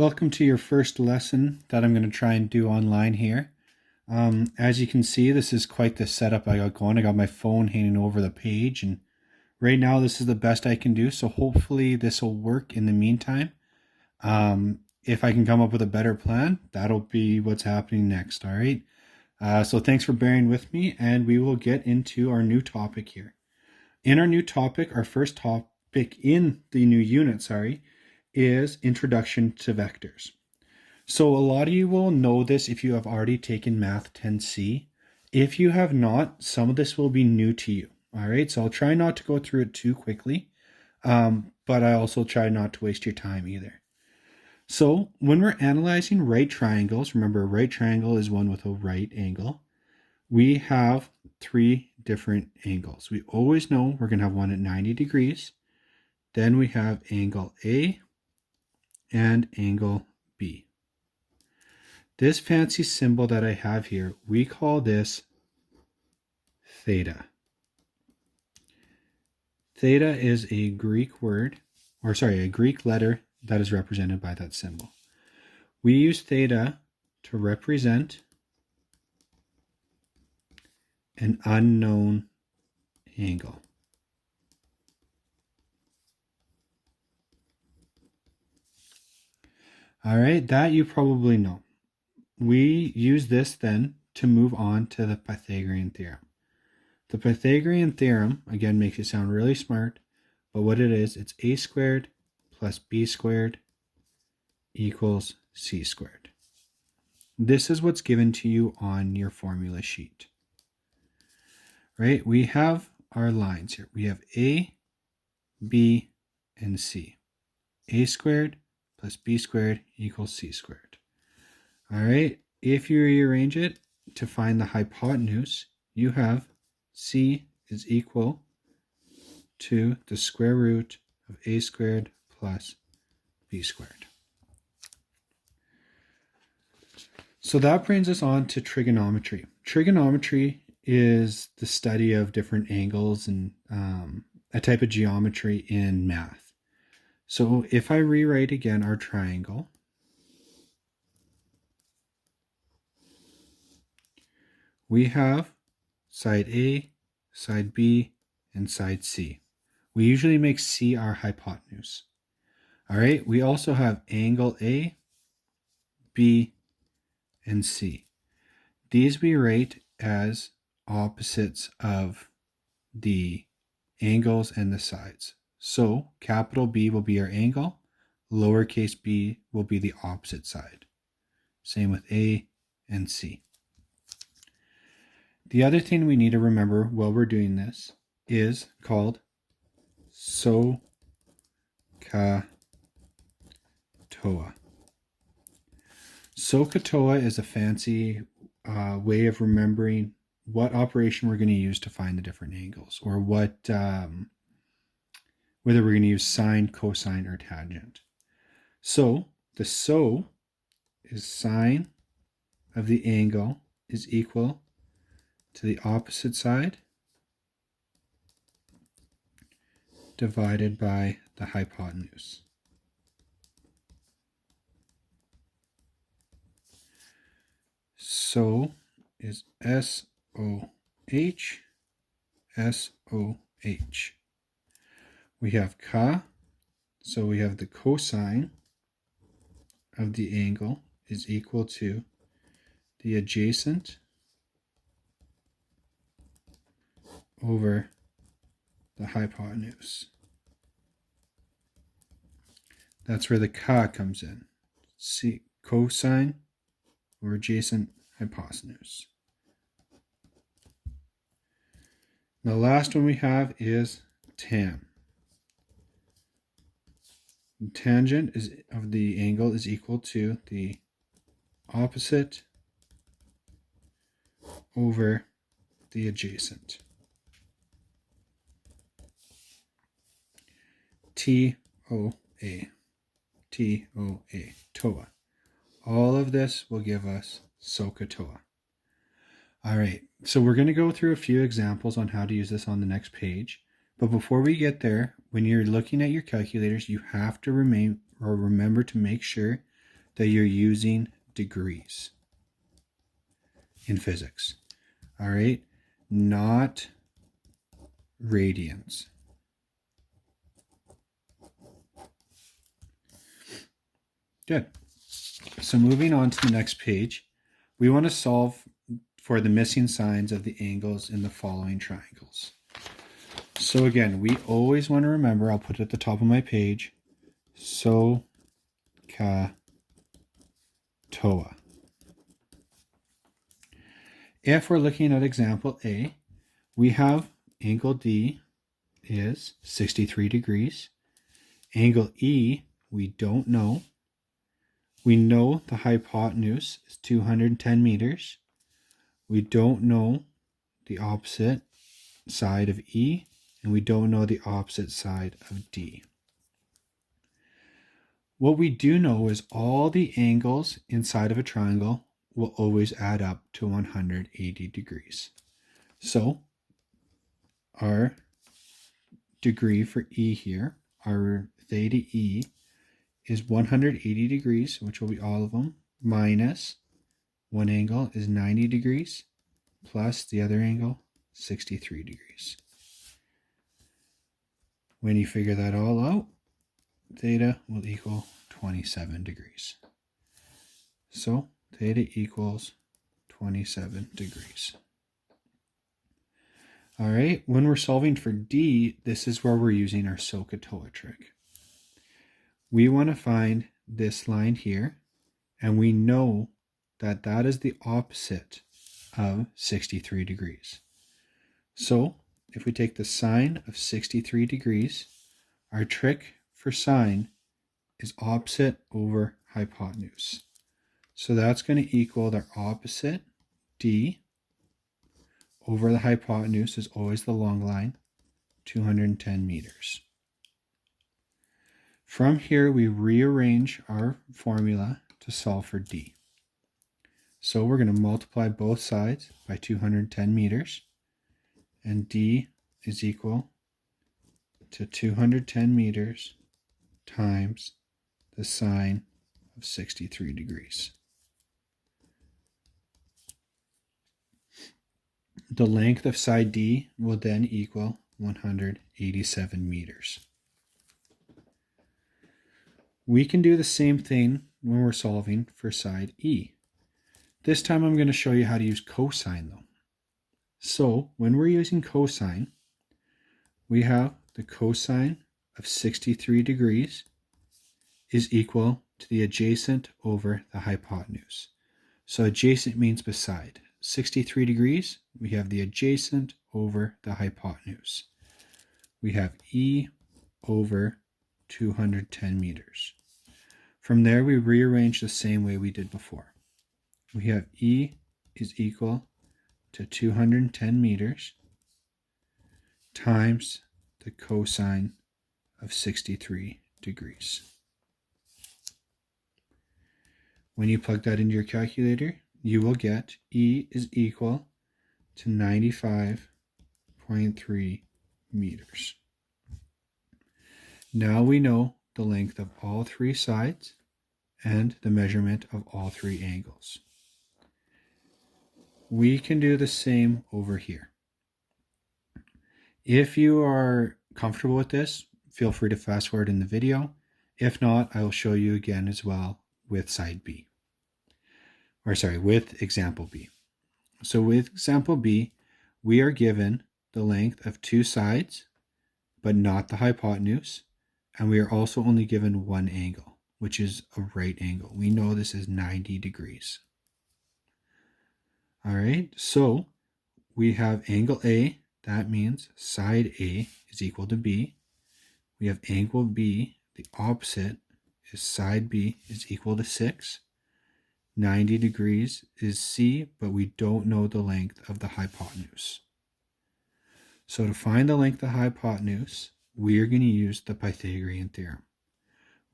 Welcome to your first lesson that I'm going to try and do online here. As you can see, this is quite the setup I got going. I got my phone hanging over the page, and right now this is the best I can do. So hopefully this will work in the meantime. If I can come up with a better plan, that'll be what's happening next. All right. So thanks for bearing with me, and we will get into our new topic here. In our new topic, our first topic in the new unit, is Introduction to Vectors. So a lot of you will know this if you have already taken Math 10C. If you have not, some of this will be new to you. All right, so I'll try not to go through it too quickly, but I also try not to waste your time either. So when we're analyzing right triangles, remember a right triangle is one with a right angle. We have three different angles. We always know we're going to have one at 90 degrees. Then we have angle A and angle B. This fancy symbol that I have here, we call this theta. Theta is a Greek word, a Greek letter that is represented by that symbol. We use theta to represent an unknown angle. All right, that you probably know. We use this then to move on to the Pythagorean theorem. The Pythagorean theorem, again, makes it sound really smart, but what it is, it's a squared plus b squared equals c squared. This is what's given to you on your formula sheet. Right? We have our lines here. We have a, b, and c. A squared plus b squared equals c squared. All right, if you rearrange it to find the hypotenuse, you have c is equal to the square root of a squared plus b squared. So that brings us on to trigonometry. Trigonometry is the study of different angles and a type of geometry in math. So if I rewrite again our triangle, we have side A, side B, and side C. We usually make C our hypotenuse. All right, we also have angle A, B, and C. These we write as opposites of the angles and the sides. So capital B will be our angle, lowercase b will be the opposite side. Same with A and C. The other thing we need to remember while we're doing this is called SOHCAHTOA. SOHCAHTOA is a fancy way of remembering what operation we're going to use to find the different angles, or what whether we're going to use sine, cosine, or tangent. So the SO is sine of the angle is equal to the opposite side divided by the hypotenuse. So is SOH, SOH. We have ka, so we have the cosine of the angle is equal to the adjacent over the hypotenuse. That's where the ka comes in. See, cosine or adjacent hypotenuse. The last one we have is tan. The tangent of the angle is equal to the opposite over the adjacent. TOA. TOA. TOA. All of this will give us SOHCAHTOA. All right, so we're going to go through a few examples on how to use this on the next page. But before we get there, when you're looking at your calculators, you have to remember to make sure that you're using degrees in physics. All right, not radians. Good. So moving on to the next page, we want to solve for the missing signs of the angles in the following triangles. So again, we always want to remember, I'll put it at the top of my page, SOHCAHTOA. If we're looking at example A, we have angle D is 63 degrees. Angle E, we don't know. We know the hypotenuse is 210 meters. We don't know the opposite side of E, and we don't know the opposite side of D. What we do know is all the angles inside of a triangle will always add up to 180 degrees. So our degree for E here, our theta E, is 180 degrees, which will be all of them, minus one angle is 90 degrees, plus the other angle, 63 degrees. When you figure that all out, theta will equal 27 degrees. So theta equals 27 degrees. All right, when we're solving for D, this is where we're using our SOHCAHTOA trick. We want to find this line here, and we know that that is the opposite of 63 degrees. So if we take the sine of 63 degrees, our trick for sine is opposite over hypotenuse. So that's going to equal their opposite, D, over the hypotenuse is always the long line, 210 meters. From here, we rearrange our formula to solve for D. So we're going to multiply both sides by 210 meters, and D is equal to 210 meters times the sine of 63 degrees. The length of side D will then equal 187 meters. We can do the same thing when we're solving for side E. This time I'm going to show you how to use cosine though. So when we're using cosine, we have the cosine of 63 degrees is equal to the adjacent over the hypotenuse. So adjacent means beside. 63 degrees, we have the adjacent over the hypotenuse. We have E over 210 meters. From there, we rearrange the same way we did before. We have E is equal to 210 meters times the cosine of 63 degrees. When you plug that into your calculator, you will get E is equal to 95.3 meters. Now we know the length of all three sides and the measurement of all three angles. We can do the same over here. If you are comfortable with this, feel free to fast forward in the video. If not, I will show you again as well with side B. With example B. So with example B, we are given the length of two sides, but not the hypotenuse, and we are also only given one angle, which is a right angle. We know this is 90 degrees. All right, so we have angle A, that means side A is equal to B. We have angle B, the opposite is side B is equal to 6. 90 degrees is C, but we don't know the length of the hypotenuse. So to find the length of the hypotenuse, we are going to use the Pythagorean theorem.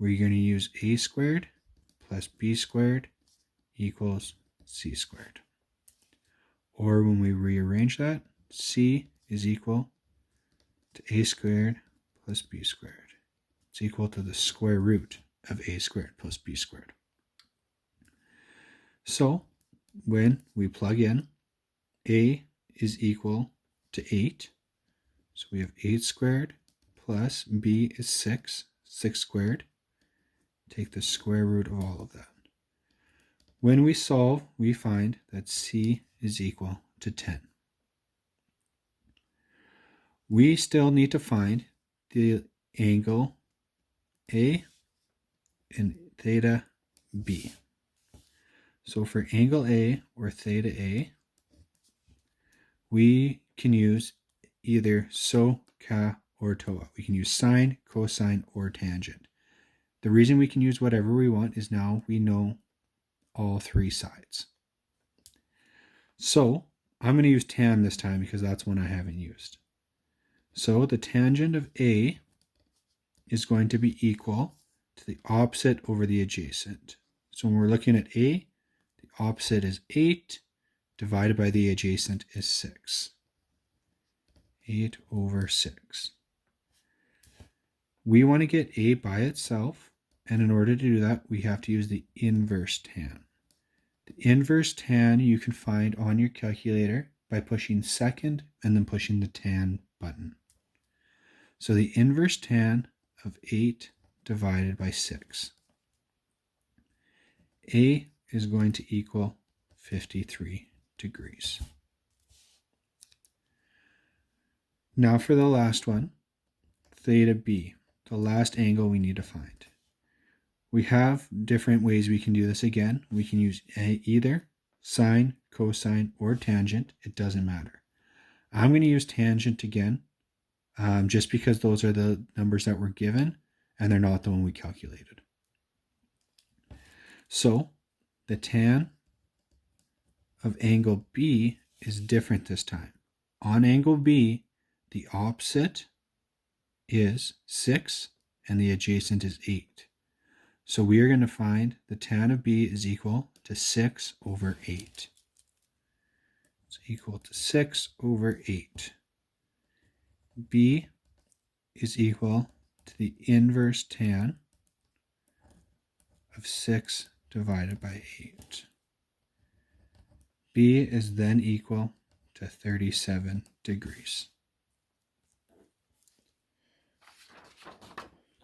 We're going to use A squared plus B squared equals C squared. Or when we rearrange that, C is equal to A squared plus B squared. It's equal to the square root of A squared plus B squared. So when we plug in, a is equal to 8. So we have 8 squared plus b is 6. 6 squared. Take the square root of all of that. When we solve, we find that c is equal to 10. We still need to find the angle A and theta B. So for angle A or theta A, we can use either SO, CA, or TOA. We can use sine, cosine, or tangent. The reason we can use whatever we want is now we know all three sides. So I'm going to use tan this time because that's one I haven't used. So the tangent of A is going to be equal to the opposite over the adjacent. So when we're looking at A, the opposite is 8 divided by the adjacent is 6. 8 over 6. We want to get A by itself, and in order to do that, we have to use the inverse tan. The inverse tan you can find on your calculator by pushing second and then pushing the tan button. So the inverse tan of 8 divided by 6. A is going to equal 53 degrees. Now for the last one, theta B, the last angle we need to find. We have different ways we can do this again. We can use either sine, cosine, or tangent. It doesn't matter. I'm going to use tangent again, just because those are the numbers that were given, and they're not the one we calculated. So the tan of angle B is different this time. On angle B, the opposite is 6 and the adjacent is 8. So we are going to find the tan of B is equal to 6 over 8. It's equal to 6 over 8. B is equal to the inverse tan of 6 divided by 8. B is then equal to 37 degrees.